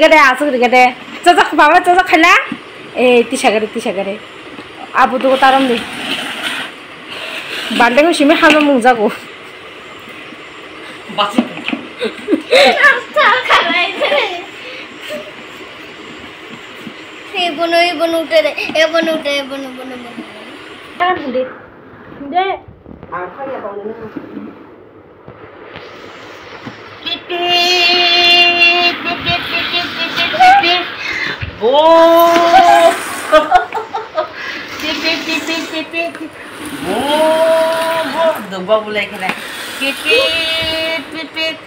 gede asuk gede cocok bawa cocok kena tisagare abu tuh tarom nih bandeng sih hama mungjago basi Ibon udah deh, ibon udah. Deh. Apa ya bang ini? Dua boleh kena. Pipit.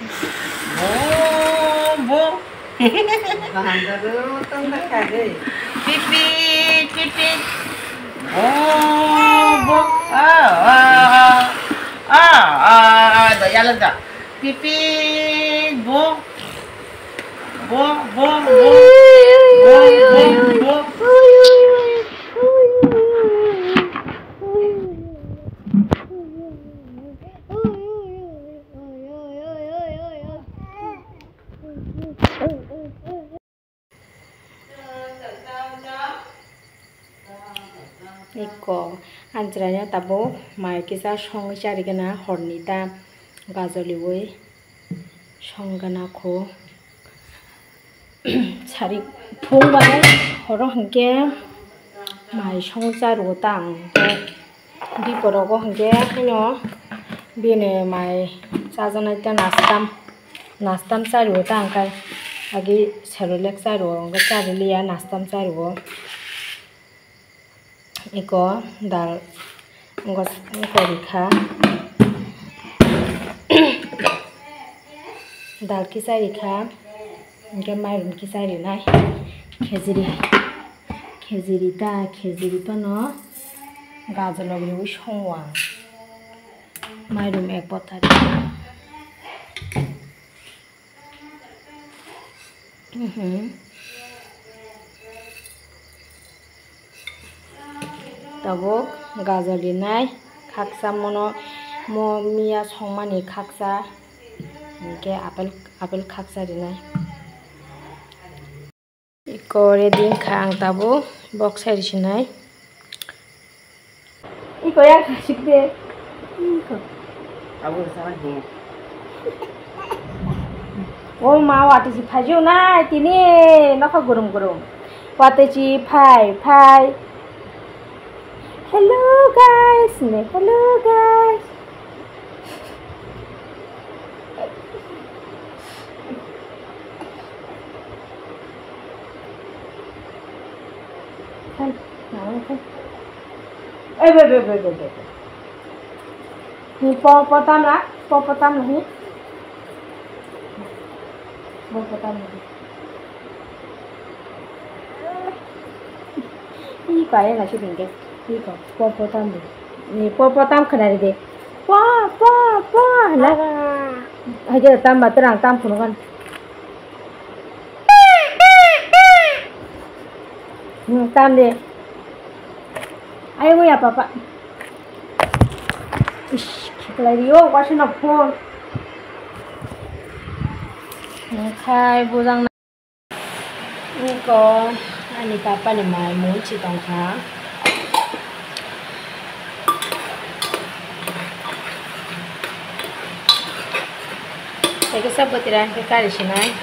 Bahan baru tentang kade. Pipit. Dah jalan dah. Pipit. Bo. Iko anjranya tabo mai kisa song cari kena hornita gazoliwoi songgana ko cari phung bane horo hingke mai song caru tang di porogo hingke hino bine mai sajanai ta nastam caru tang kai agi serolek caru ga cari liya nastam caru iko dal ngos korika dal kisari kha ingke mairun kisari nai khejiri to no gajolok ni songwa mairun ek potari tabo gajoli nai khaksa mono mo miya songmani khaksa ke apel khaksa rinai iko ready khang tabo box sari sinai iko ya khashikde iko Abu sama dia. Oh ma wate ji phajo na tini nokha gorom wate ji phai hello guys wait. Ni popotam lah ni. Ini kaya nggak sih bingkai? Ini kok popotam deh. Ni popotam kena deh. Lah. Aja tambah terang tampun kan. Tam deh. Ayo ya papa. Ish, kita lagi yo, kasih phone. Khai bujang ni ko ani papa ni mai mu chi tong kha Eke sabotira ke kari sinai